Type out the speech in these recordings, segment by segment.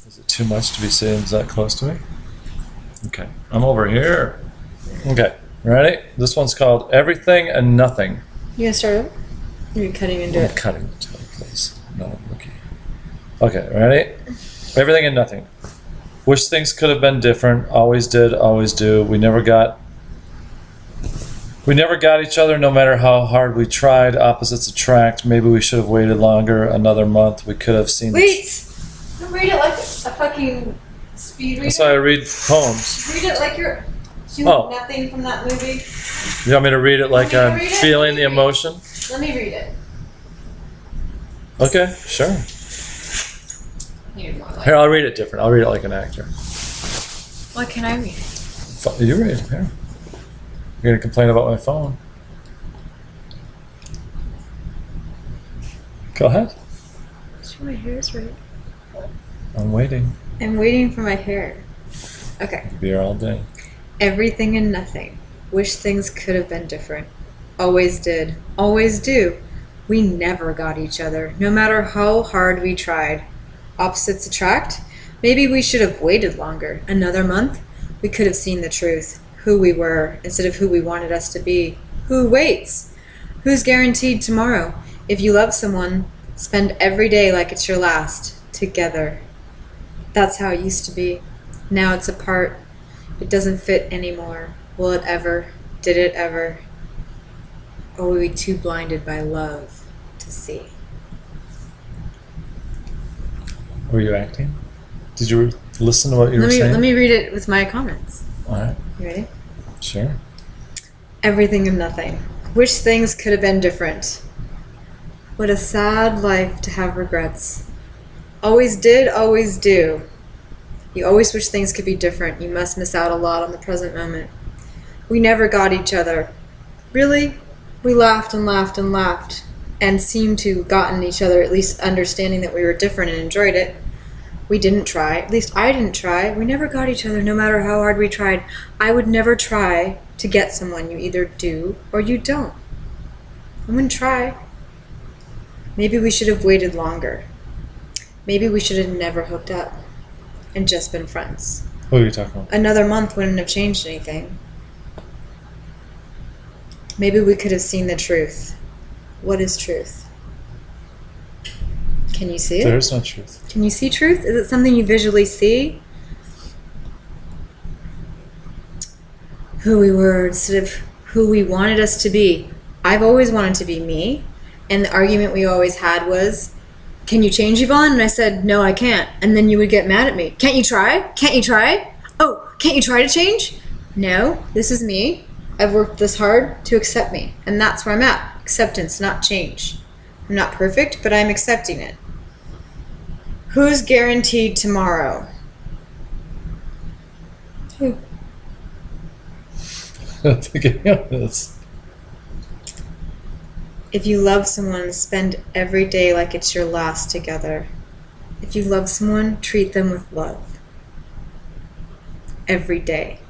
Is it too much to be sitting that close to me? Okay, I'm over here. Okay, ready? This one's called Everything and Nothing. You gonna start over? Or are you cutting into it? I'm cutting into it, please. No, I'm rookie. Okay, ready? Everything and Nothing. Wish things could have been different. Always did, always do. We never got each other no matter how hard we tried. Opposites attract. Maybe we should have waited longer. Another month. We could have seen. Wait! Don't read it like a fucking speed reader. That's why I read poems. Read it like you're doing nothing from that movie. You want me to read it like I'm feeling the emotion? Let me read it. Okay, sure. Like Here, I'll read it different. I'll read it like an actor. what can I read? You read it. Here. You're gonna complain about my phone. Go ahead. Sure, my hair is right. I'm waiting. I'm waiting for my hair. Okay. Be here all day. Everything and nothing. Wish things could have been different. Always did. Always do. We never got each other, no matter how hard we tried. Opposites attract? Maybe we should have waited longer. Another month? We could have seen the truth. Who we were, instead of who we wanted us to be. Who waits? Who's guaranteed tomorrow? If you love someone, spend every day like it's your last. Together. That's how it used to be. Now it's apart. It doesn't fit anymore. Will it ever? Did it ever? Or were we too blinded by love to see? Were you acting? Did you listen to what you were saying? Let me read it with my comments. All right. You ready? Sure. Everything and nothing. Wish things could have been different. What a sad life to have regrets. Always did, always do. You always wish things could be different. You must miss out a lot on the present moment. We never got each other. Really? We laughed and laughed and laughed and seemed to have gotten each other, at least understanding that we were different and enjoyed it. We didn't try. At least I didn't try. We never got each other no matter how hard we tried. I would never try to get someone. You either do or you don't. I wouldn't try. Maybe we should have waited longer. Maybe we should have never hooked up and just been friends. What are you talking about? Another month wouldn't have changed anything. Maybe we could have seen the truth. What is truth? Can you see it? There is no truth. Can you see truth? Is it something you visually see? Who we were instead of who we wanted us to be. I've always wanted to be me. And the argument we always had was, can you change, Yvonne? And I said, no, I can't. And then you would get mad at me. Can't you try? Can't you try? Oh, can't you try to change? No, this is me. I've worked this hard to accept me. And that's where I'm at. Acceptance, not change. I'm not perfect, but I'm accepting it. Who's guaranteed tomorrow? Who? I'm thinking of this. If you love someone, spend every day like it's your last together. If you love someone, treat them with love. Every day.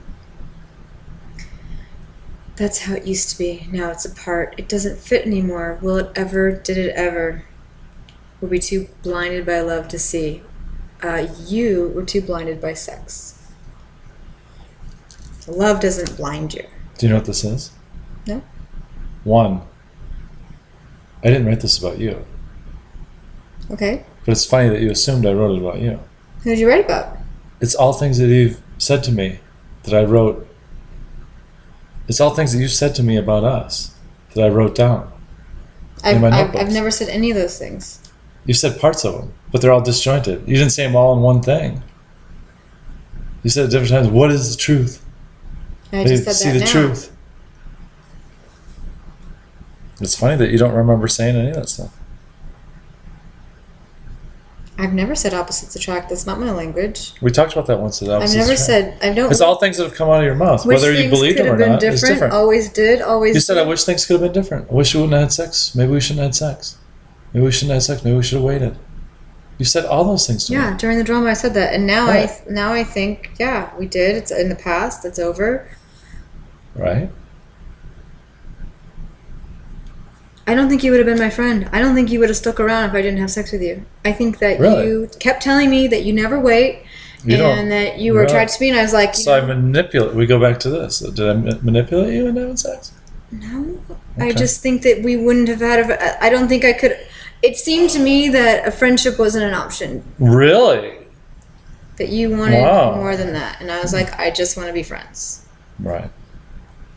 That's how it used to be. Now it's apart. It doesn't fit anymore. Will it ever? Did it ever? Were we too blinded by love to see? You were too blinded by sex. Love doesn't blind you. Do you know what this is? No? 1. I didn't write this about you. Okay. But it's funny that you assumed I wrote it about you. Who did you write about? It's all things that you've said to me that I wrote. It's all things that you've said to me about us that I wrote down in my notebooks. I've never said any of those things. You said parts of them, but they're all disjointed. You didn't say them all in one thing. You said at different times, what is the truth? I just said see that the now. truth. It's funny that you don't remember saying any of that stuff. I've never said opposites attract. That's not my language. We talked about that once. I've never said. I don't. It's all things that have come out of your mouth, Wish whether you things believe could them or have been not. It's different. Always did. Always. You said, did. "I wish things could have been different. I wish we wouldn't have had sex. Maybe we shouldn't have had sex. Maybe we shouldn't have had sex. Maybe we should have waited." You said all those things to me. Yeah, during the drama I said that, and now Right. I think yeah we did. It's in the past. It's over. Right. I don't think you would have been my friend. I don't think you would have stuck around if I didn't have sex with you. I think that Really? you kept telling me that you never wait and that you were attracted to me, and I was like, so I manipulate. We go back to this. Did I manipulate you into having sex? No. Okay. I just think that we wouldn't have had I don't think I could. It seemed to me that a friendship wasn't an option. Really? That you wanted more than that. And I was like, I just want to be friends. Right.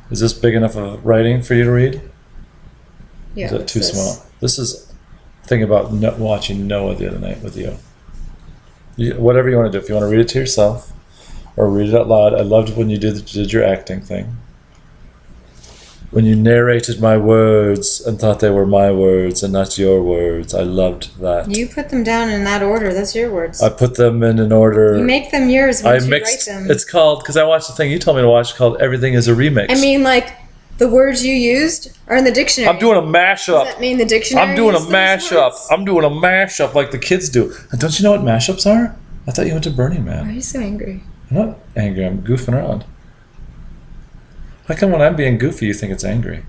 Is this big enough of writing for you to read? Yeah. Is it too small? This is thinking about watching Noah the other night with you. Whatever you want to do. If you want to read it to yourself or read it out loud. I loved when you did your acting thing. When you narrated my words and thought they were my words and not your words. I loved that. You put them down in that order. That's your words. I put them in an order. You make them yours once you write them. It's called, because I watched the thing you told me to watch called Everything is a Remix. I mean, like, the words you used are in the dictionary. I'm doing a mashup. Does that mean the dictionary? I'm doing a mashup. I'm doing a mashup like the kids do. And don't you know what mashups are? I thought you went to Burning Man. Why are you so angry? I'm not angry. I'm goofing around. How come when I'm being goofy you think it's angry?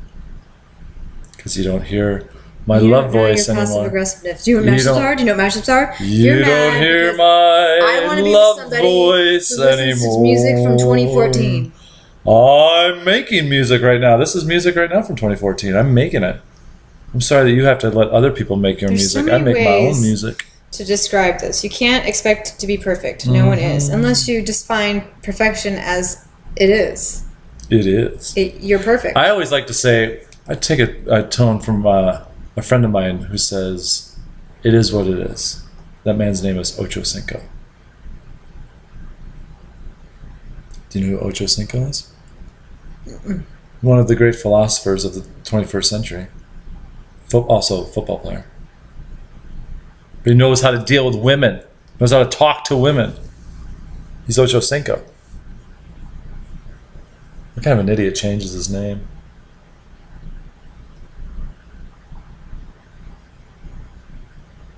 Because you don't hear my love voice anymore. Passive aggressiveness. Do you know what mashups are? Do you know what mashups are? You don't hear my love voice anymore. To music from 2014. I'm making music right now. This is music right now from 2014. I'm making it. I'm sorry that you have to let other people make your music. I make my own music. To describe this, you can't expect it to be perfect. No one is, unless you define perfection as it is. It is. You're perfect. I always like to say, I take a tone from a friend of mine who says, "It is what it is." That man's name is Ocho Cinco. Do you know who Ocho Cinco is? Mm-mm. One of the great philosophers of the 21st century. Also a football player. But he knows how to deal with women. Knows how to talk to women. He's Ocho Cinco. What kind of an idiot changes his name?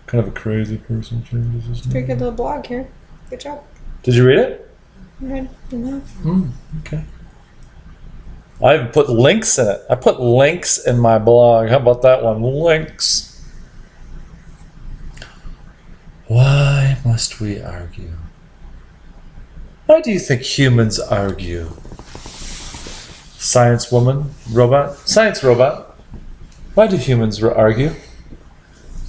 Kind of a crazy person changes his name. Pretty good little blog here. Good job. Did you read it? I read enough. Okay. I even put links in it. I put links in my blog. How about that one? Links. Why must we argue? Why do you think humans argue? Science woman? Robot? Science robot. Why do humans argue?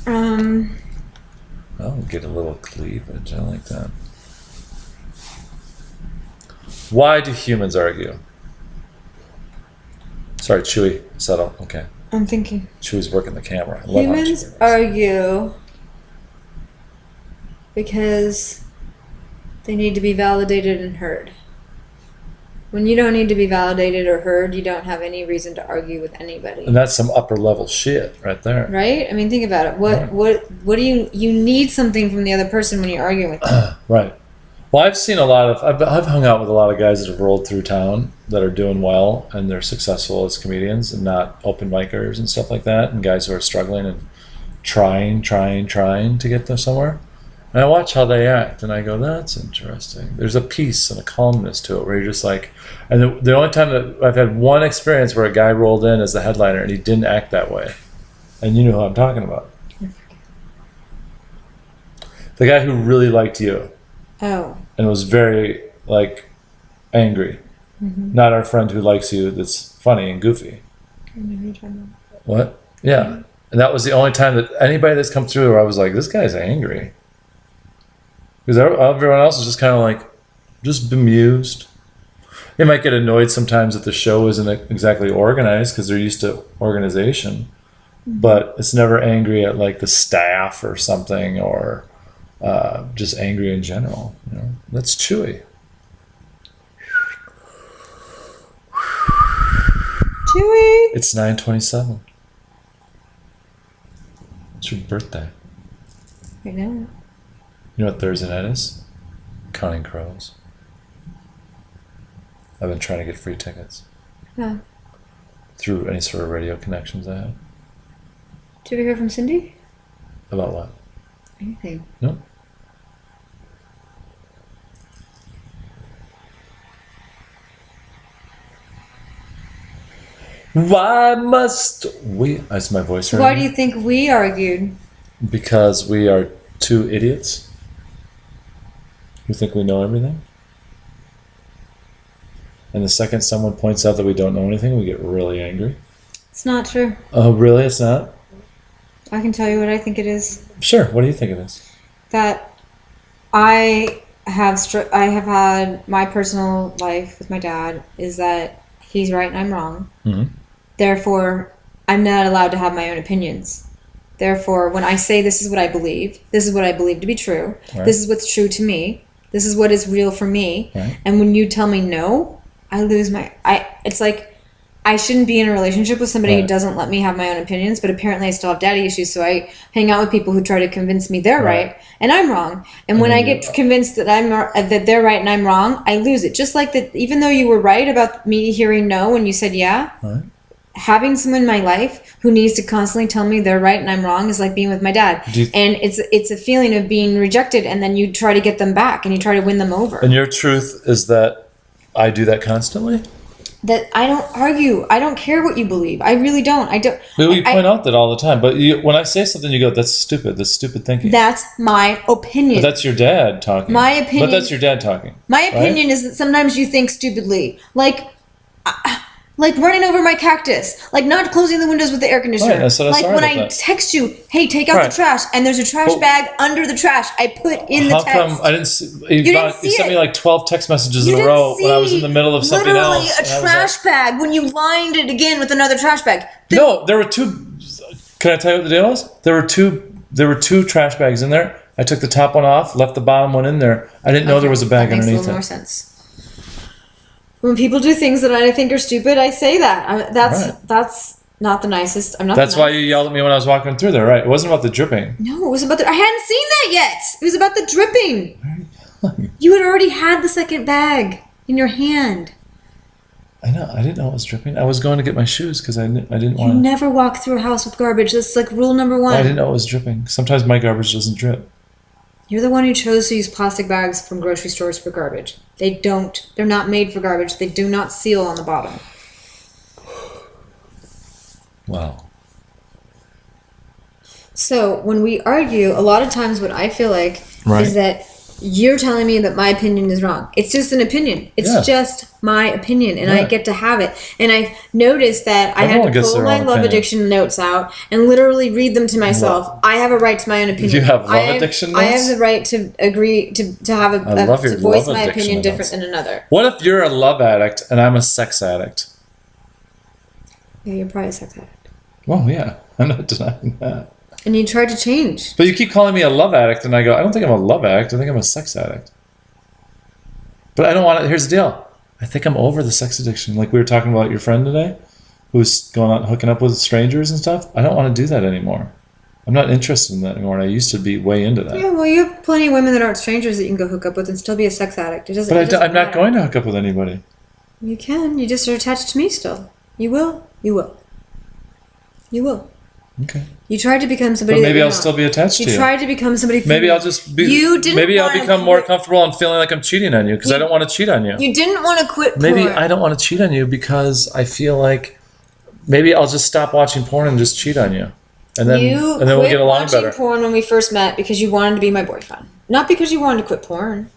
Oh, get a little cleavage. I like that. Why do humans argue? Sorry, Chewy. Settle. Okay. I'm thinking. Chewy's working the camera. Humans argue because they need to be validated and heard. When you don't need to be validated or heard, you don't have any reason to argue with anybody. And that's some upper level shit right there. Right? I mean, think about it. What do you need something from the other person when you're arguing with them? Right. Well, I've seen a lot of, I've hung out with a lot of guys that have rolled through town that are doing well and they're successful as comedians and not open micers and stuff like that, and guys who are struggling and trying to get them somewhere. And I watch how they act and I go, that's interesting. There's a peace and a calmness to it where you're just like, and the only time that I've had one experience where a guy rolled in as the headliner and he didn't act that way. And you know who I'm talking about. The guy who really liked you. Oh. And was very, like, angry. Mm-hmm. Not our friend who likes you that's funny and goofy. I know who you're talking about. What? Yeah. Mm-hmm. And that was the only time that anybody that's come through where I was like, this guy's angry. Because everyone else is just kind of like, just bemused. They might get annoyed sometimes that the show isn't exactly organized because they're used to organization. Mm-hmm. But it's never angry at, like, the staff or something, or just angry in general. You know, that's Chewy. Chewy. It's 9/27. It's your birthday. I know. You know what Thursday night is? Counting Crows. I've been trying to get free tickets. Yeah. Through any sort of radio connections I have. Did you ever hear from Cindy? About what? Anything. No. Why must we? Is my voice right? Why do you think we argued? Because we are two idiots who think we know everything. And the second someone points out that we don't know anything, we get really angry. It's not true. Oh, really? It's not? I can tell you what I think it is. Sure. What do you think it is? That I have had my personal life with my dad is that he's right and I'm wrong. Mm-hmm. Therefore, I'm not allowed to have my own opinions. Therefore, when I say this is what I believe to be true, Right. this is what's true to me, this is what is real for me, Right. and when you tell me no, I lose it's like I shouldn't be in a relationship with somebody who Right. doesn't let me have my own opinions, but apparently I still have daddy issues, so I hang out with people who try to convince me they're right and I'm wrong. And when then I get convinced that that they're right and I'm wrong, I lose it. Just like that, even though you were right about me hearing no when you said yeah, Right. having someone in my life who needs to constantly tell me they're right and I'm wrong is like being with my dad. And it's a feeling of being rejected, and then you try to get them back and you try to win them over. And your truth is that I do that constantly? That I don't argue. I don't care what you believe. I really don't. I don't. But you point out that all the time. But when I say something, you go, that's stupid. That's stupid thinking. That's my opinion. But that's your dad talking. My opinion. But that's your dad talking. My opinion is that sometimes you think stupidly. Like running over my cactus. Like not closing the windows with the air conditioner. Right, that's what I like started when I with that. text you, hey, take out Right. the trash, and there's a trash bag under the trash. I put in the How text. come I didn't see? You didn't see sent it. me like 12 text messages You in a didn't row when I was see in the middle of something literally else. a and I was trash bag when you lined it again with another trash bag. No, there were two. Can I tell you what the deal was? There were two trash bags in there. I took the top one off, left the bottom one in there. I didn't know there was a bag that makes underneath a little more it. sense. When people do things that I think are stupid, I say that. That's not the nicest. I'm not. That's the why nicest. you yelled at me when I was walking through there, right? It wasn't about the dripping. No, it was about the. I hadn't seen that yet. It was about the dripping. You had already had the second bag in your hand. I know. I didn't know it was dripping. I was going to get my shoes because I didn't You want to. never walk through a house with garbage. That's like rule number one. I didn't know it was dripping. Sometimes my garbage doesn't drip. You're the one who chose to use plastic bags from grocery stores for garbage. They don't. They're not made for garbage. They do not seal on the bottom. Wow. So when we argue, a lot of times what I feel like Right. is that you're telling me that my opinion is wrong. It's just an opinion. It's Yeah. just my opinion, and I Right. get to have it. And I've noticed that I Everyone had to gets pull their my own love opinion. addiction notes out and literally read them to myself. I have a right to my own opinion. You have love I have, addiction I notes? have the right to agree to have I love your to voice love my addiction opinion different notes. than another. What if you're a love addict and I'm a sex addict? Yeah, you're probably a sex addict, Well, yeah. I'm not denying that. and you tried to change. But you keep calling me a love addict, and I go, I don't think I'm a love addict. I think I'm a sex addict. But I don't want to. Here's the deal. I think I'm over the sex addiction. Like we were talking about your friend today, who's going out hooking up with strangers and stuff. I don't want to do that anymore. I'm not interested in that anymore. And I used to be way into that. Yeah, well, you have plenty of women that aren't strangers that you can go hook up with and still be a sex addict. It doesn't. But it doesn't I'm not matter. going to hook up with anybody. You can. You just are attached to me still. You will. You will. You will. Okay. You tried to become somebody. But that maybe you're I'll not. still be attached to You you. tried to become somebody. Maybe I'll just be. You didn't Maybe I'll wanna become more quit. comfortable and feeling like I'm cheating on you because I don't want to cheat on you. You didn't want to quit. Maybe porn. I don't want to cheat on you because I feel like maybe I'll just stop watching porn and just cheat on you, and then You we'll quit get along watching better. porn when we first met because you wanted to be my boyfriend, not because you wanted to quit porn.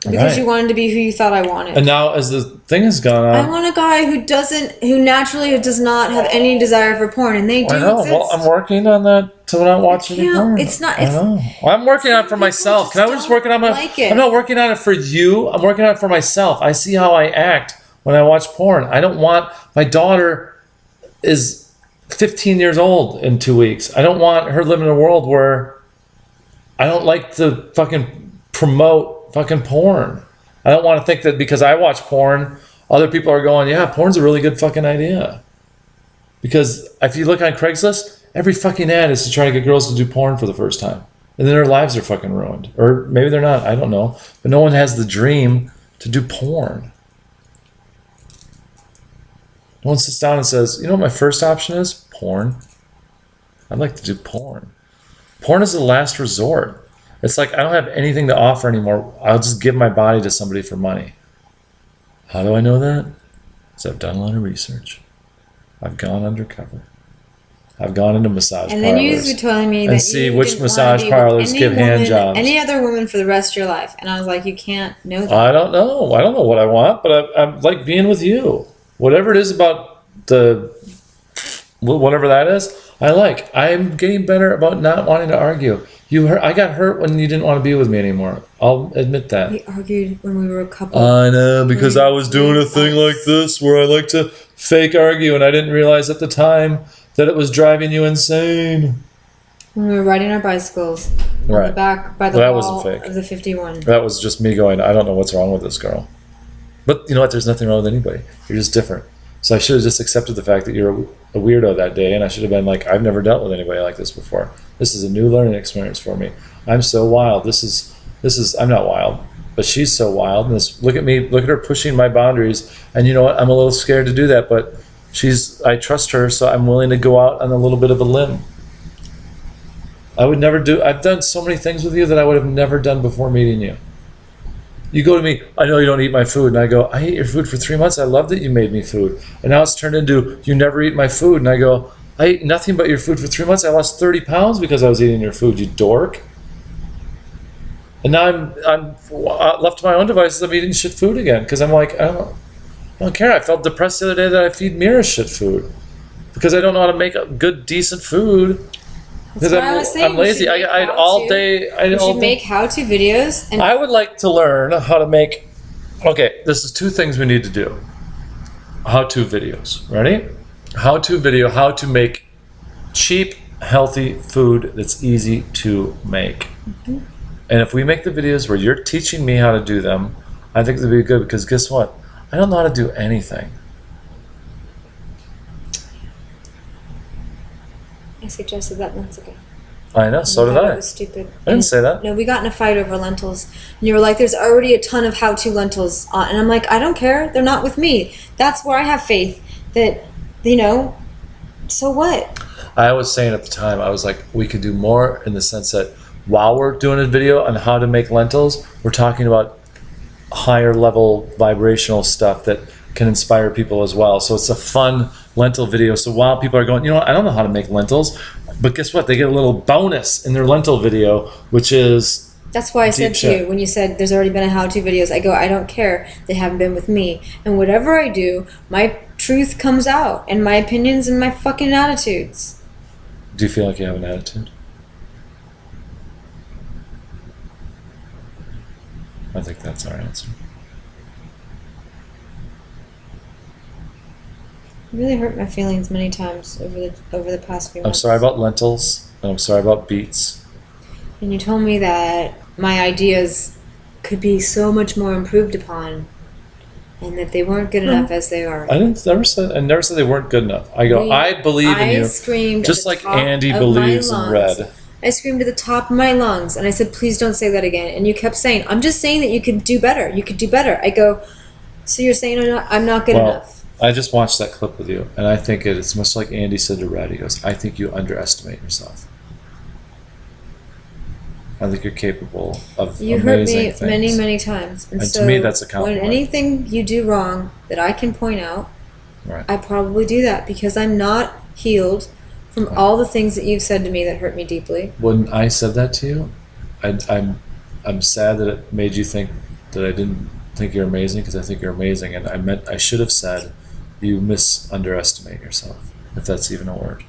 Because Right. you wanted to be who you thought I wanted. And now, as the thing has gone I on, want a guy who naturally does not have any desire for porn, and they do I know. exist. Well, I'm working on that to not watch any can't- porn. it's not- I it's- know. Well, I'm working on it for people myself. just Can I just don't working on my? like it. I'm not working on it for you. I'm working on it for myself. I see how I act when I watch porn. I don't want my daughter is 15 years old in 2 weeks. I don't want her living in a world where I don't like to fucking promote fucking porn. I don't want to think that because I watch porn, other people are going, yeah, porn's a really good fucking idea. Because if you look on Craigslist, every fucking ad is to try to get girls to do porn for the first time. And then their lives are fucking ruined. Or maybe they're not, I don't know. But no one has the dream to do porn. No one sits down and says, you know what my first option is? Porn. I'd like to do porn. Porn is the last resort. It's like I don't have anything to offer anymore. I'll just give my body to somebody for money. How do I know that? Because I've done a lot of research. I've gone undercover. I've gone into massage And then you parlors were telling me that and see you which didn't massage wanna be with parlors any give hand woman- jobs. Any other woman for the rest of your life. And I was like, you can't know that. I don't know. I don't know what I want, but I like being with you. Whatever it is about whatever that is, I like. I'm getting better about not wanting to argue. I got hurt when you didn't want to be with me anymore. I'll admit that. We argued when we were a couple. I know, because I was doing a thing like this where I like to fake argue, and I didn't realize at the time that it was driving you insane. When we were riding our bicycles on Right. the back by the That wall wasn't fake. of the 51. That was just me going, I don't know what's wrong with this girl. But you know what? There's nothing wrong with anybody. You're just different. So I should have just accepted the fact that you're a weirdo that day, and I should have been like, I've never dealt with anybody like this before. This is a new learning experience for me. I'm so wild. This is I'm not wild, but she's so wild. And look at me, look at her pushing my boundaries. And you know what? I'm a little scared to do that, but I trust her, so I'm willing to go out on a little bit of a limb. I've done so many things with you that I would have never done before meeting you. You go to me, I know you don't eat my food. And I go, I ate your food for 3 months. I love that you made me food. And now it's turned into, you never eat my food. And I go, I ate nothing but your food for 3 months. I lost 30 pounds because I was eating your food, you dork. And now I'm left to my own devices. I'm eating shit food again because I'm like, I don't care. I felt depressed the other day that I feed Mira shit food because I don't know how to make a good, decent food. Because I'm lazy. I eat all day. You should make how-to videos. And I would like to learn how to make. Okay, this is 2 things we need to do. How-to videos. Ready? How-to video. How to make cheap, healthy food that's easy to make. Mm-hmm. And if we make the videos where you're teaching me how to do them, I think it'd be good because guess what? I don't know how to do anything. I suggested that months ago. I know, so did I. It was stupid. I didn't say that. No, we got in a fight over lentils. And you were like, there's already a ton of how-to lentils on. And I'm like, I don't care. They're not with me. That's where I have faith that, so what? I was saying at the time, I was like, we could do more in the sense that while we're doing a video on how to make lentils, we're talking about higher level vibrational stuff that can inspire people as well. So it's a fun lentil video. So while people are going, I don't know how to make lentils, but guess what? They get a little bonus in their lentil video, which is That's why I said to you, when you said there's already been a how-to videos, I go, I don't care. They haven't been with me. And whatever I do, my truth comes out, and my opinions and my fucking attitudes. Do you feel like you have an attitude? I think that's our answer. It really hurt my feelings many times over the past few months. I'm sorry about lentils, and I'm sorry about beets. And you told me that my ideas could be so much more improved upon, and that they weren't good enough as they are. I never said they weren't good enough. I go, I believe in you. Screamed just like Andy believes in red. I screamed at the top of my lungs, and I said, please don't say that again. And you kept saying, I'm just saying that you could do better. You could do better. I go, so you're saying I'm not good enough? I just watched that clip with you, and I think it's much like Andy said to Red. He goes, I think you underestimate yourself. I think you're capable of you amazing hurt me things. many, many times. And so to me, that's a compliment. When anything you do wrong that I can point out, right. I probably do that because I'm not healed from all the things that you've said to me that hurt me deeply. When I said that to you, I'm sad that it made you think that I didn't think you're amazing, because I think you're amazing, and I should have said you underestimate yourself, if that's even a word.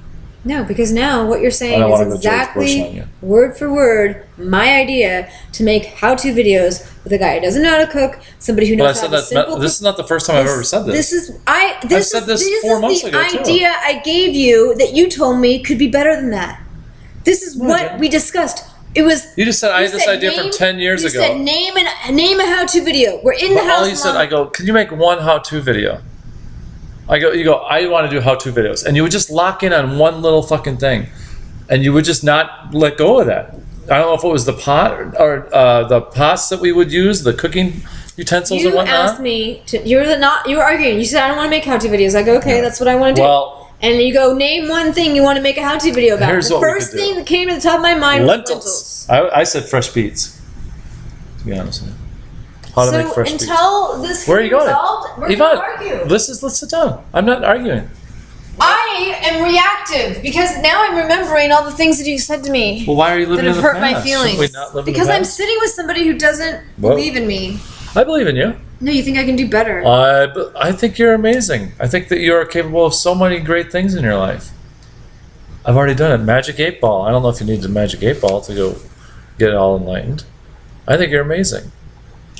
No, because now what you're saying is exactly word for word my idea to make how-to videos with a guy who doesn't know how to cook, somebody who knows how to simple. This is not the first time I've ever said this. I've said this 4 months ago too. This is the idea I gave you that you told me could be better than that. This is what we discussed. It was. You just said I had this idea from 10 years ago. You said name a how-to video. We're in the house. All you said, I go, can you make one how-to video? You go, I want to do how-to videos. And you would just lock in on one little fucking thing. And you would just not let go of that. I don't know if it was the pot or the pots that we would use, the cooking utensils and whatnot. You asked me to, you were arguing. You said, I don't want to make how-to videos. I go, okay, that's what I want to do. Well, and you go, name one thing you want to make a how-to video about. Here's the what first thing that came to the top of my mind was lentils. I said fresh beets, to be honest with you. How to make fresh beets. Until this Where are you going? We're going to argue. Let's sit down. I'm not arguing. I reactive because now I'm remembering all the things that you said to me. Well, why are you living that in have the hurt my past? feelings? Shouldn't we not live in Because the I'm past? sitting with somebody who doesn't believe in me. I believe in you. No, you think I can do better. I think you're amazing. I think that you are capable of so many great things in your life. I've already done it. Magic 8 Ball. I don't know if you need the Magic 8 Ball to go get it all enlightened. I think you're amazing.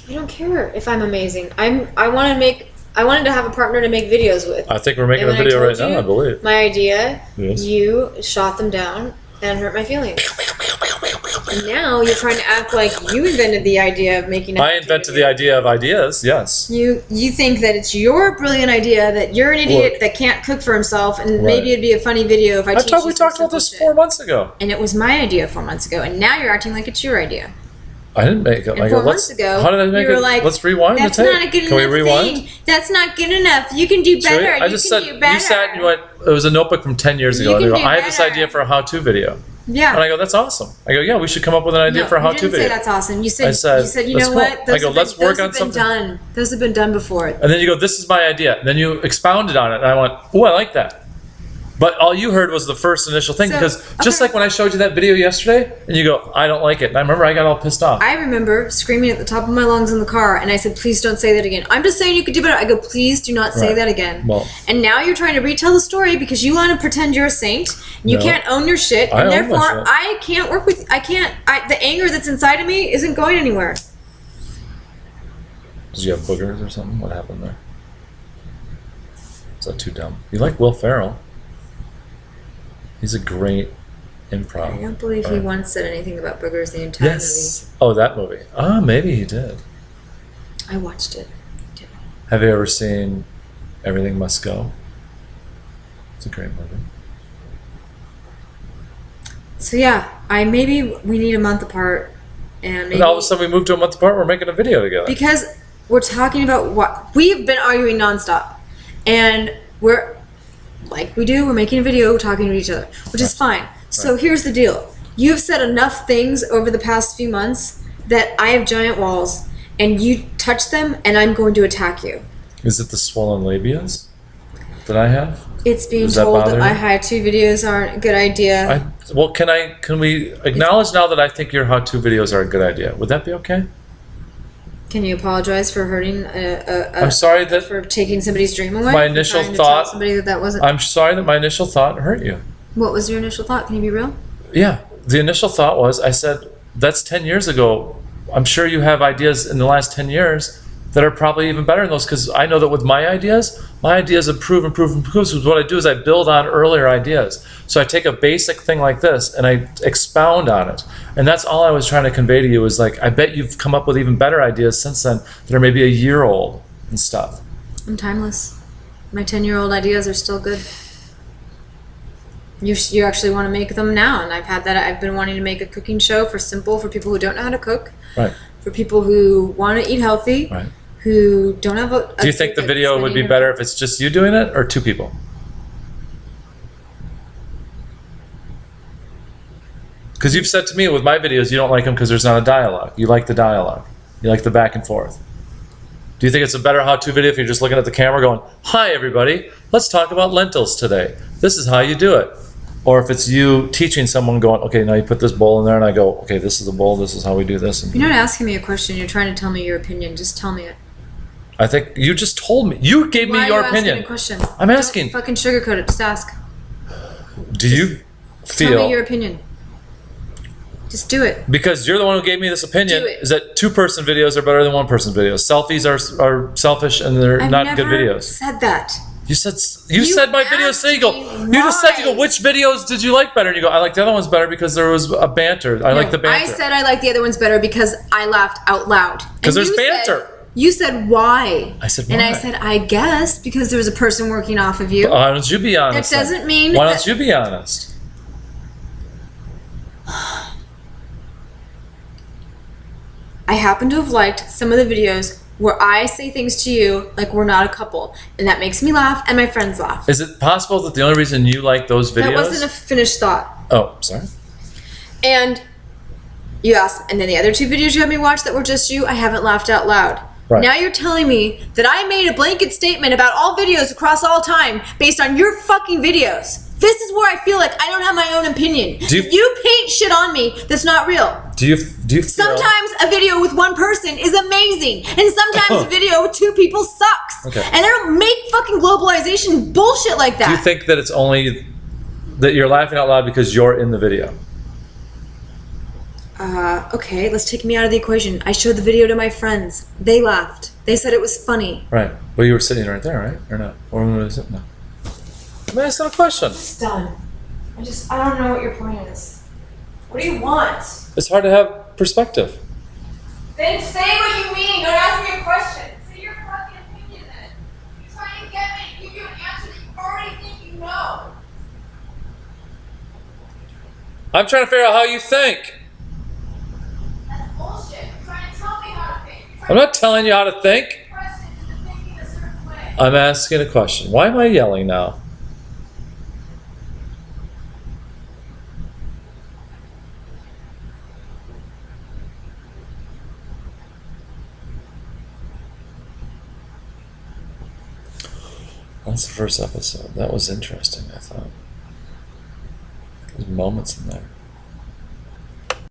I don't care if I'm amazing. I wanted to have a partner to make videos with. I think we're making And a when video I right told now, you I believe. My idea, Yes. you shot them down and hurt my feelings. And now you're trying to act like you invented the idea of making. I invented the idea of ideas, yes. You think that it's your brilliant idea that you're an idiot Look. that can't cook for himself, and Right. maybe it'd be a funny video if I teach you We some talked about simple this shit. 4 months ago. And it was my idea 4 months ago, and now you're acting like it's your idea. I didn't make it. And I 4 go, months ago, how did I make you were it? like, Let's rewind "That's the tape. not a good Can we enough rewind? thing. That's not good enough. You can do Should we? better. I just you said, can do better." you sat and you went, it was a notebook from 10 years ago. You And you can go, do I have this better. idea for a how-to video. Yeah. And I go, that's awesome. I go, yeah, we should come up with an idea No, for a you how-to didn't video. say that's awesome. You said, I said, you that's know cool. what? I go, let's work on those have something. been done. Those have been done before. And then you go, this is my idea. And then you expounded on it. And I went, oh, I like that. But all you heard was the first initial thing. So, Because just okay. like when I showed you that video yesterday, and you go, I don't like it. And I remember I got all pissed off. I remember screaming at the top of my lungs in the car, and I said, please don't say that again. I'm just saying you could do better. I go, please do not say Right. that again. Well- and now you're trying to retell the story because you want to pretend you're a saint. And you No. can't own your shit, I and own my therefore shit. I can't work with. The anger that's inside of me isn't going anywhere. Did you have boogers or something? What happened there? Is that too dumb? You like Will Ferrell. He's a great improv. I don't believe he Right. once said anything about boogers the entire Yes. Oh, that movie. Ah, maybe he did. movie. I watched it. Have you ever seen Everything Must Go? It's a great movie. So yeah, maybe we need a month apart, and maybe And all of a sudden we moved to a month apart, we're making a video together. because we're talking about what we've been arguing nonstop, and we're like we do. We're making a video, talking to each other, which is fine. So here's the deal: you've said enough things over the past few months that I have giant walls, and you touch them, and I'm going to attack you. Is it the swollen labias that I have? It's being Does that told bother that you? my how-to videos aren't a good idea. Well, can we acknowledge now that I think your how-to videos are a good idea? Would that be okay? Can you apologize for hurting? I'm sorry that for taking somebody's dream away. My For initial trying to tell thought- somebody that wasn't. I'm sorry that my initial thought hurt you. What was your initial thought? Can you be real? Yeah, the initial thought was I said that's 10 years ago. I'm sure you have ideas in the last 10 years that are probably even better than those because I know that with my ideas improve. So what I do is I build on earlier ideas. So I take a basic thing like this and I expound on it. And that's all I was trying to convey to you is like, I bet you've come up with even better ideas since then that are maybe a year old and stuff. I'm timeless. My 10-year-old ideas are still good. You actually want to make them now, and I've had that. I've been wanting to make a cooking show for people who don't know how to cook, Right, for people who want to eat healthy, right. who don't have a. Do you think the video would be better if it's just you doing it or two people? Because you've said to me with my videos you don't like them because there's not a dialogue. You like the dialogue. You like the back and forth. Do you think it's a better how-to video if you're just looking at the camera going, "Hi everybody, let's talk about lentils today. This is how you do it." Or if it's you teaching someone going, "Okay, now you put this bowl in there," and I go, "Okay, this is the bowl. This is how we do this." And You're not asking me a question. You're trying to tell me your opinion. Just tell me it. I think you just told me. You gave Why me are your you asking opinion. a question? I'm asking. Don't fucking sugarcoat it. Just ask. Do you Tell me feel your opinion. Just do it. because you're the one who gave me this opinion Do it. is that two-person videos are better than one-person videos? Selfies are selfish and they're I've not never good videos. said that. You said my videos. asked Say you go. me You just said you go. why. Which videos did you like better? And you go. I like the other ones better because there was a banter. I like the banter. I said I like the other ones better because I laughed out loud. 'Cause And there's you banter. You said why? I said And I why? said I guess because there was a person working off of you. Why don't you be honest? That then? doesn't mean Why that- don't you be honest? I happen to have liked some of the videos where I say things to you like we're not a couple, and that makes me laugh and my friends laugh. Is it possible that the only reason you like those videos? That wasn't a finished thought. Oh, sorry. And you asked, and then the other two videos you had me watch that were just you, I haven't laughed out loud. Right. Now you're telling me that I made a blanket statement about all videos across all time based on your fucking videos. This is where I feel like I don't have my own opinion. You paint shit on me that's not real. Do you feel, sometimes a video with one person is amazing, and sometimes a video with two people sucks. Okay. And I don't make fucking globalization bullshit like that. Do you think that it's only that you're laughing out loud because you're in the video? Okay, let's take me out of the equation. I showed the video to my friends. They laughed. They said it was funny. Right. But you were sitting right there, right? Or not? Or was it? No. I'm asking a question. It's done. I don't know what your point is. What do you want? It's hard to have perspective. Then say what you mean. Don't ask me a question. Say your fucking opinion then. You're trying to get me to give you an answer that you already think you know. I'm trying to figure out how you think. That's bullshit. You're trying to tell me how to think. I'm not telling you how to think. Thinking a certain way. I'm asking a question. Why am I yelling now? That's the first episode. That was interesting, I thought. There's moments in there.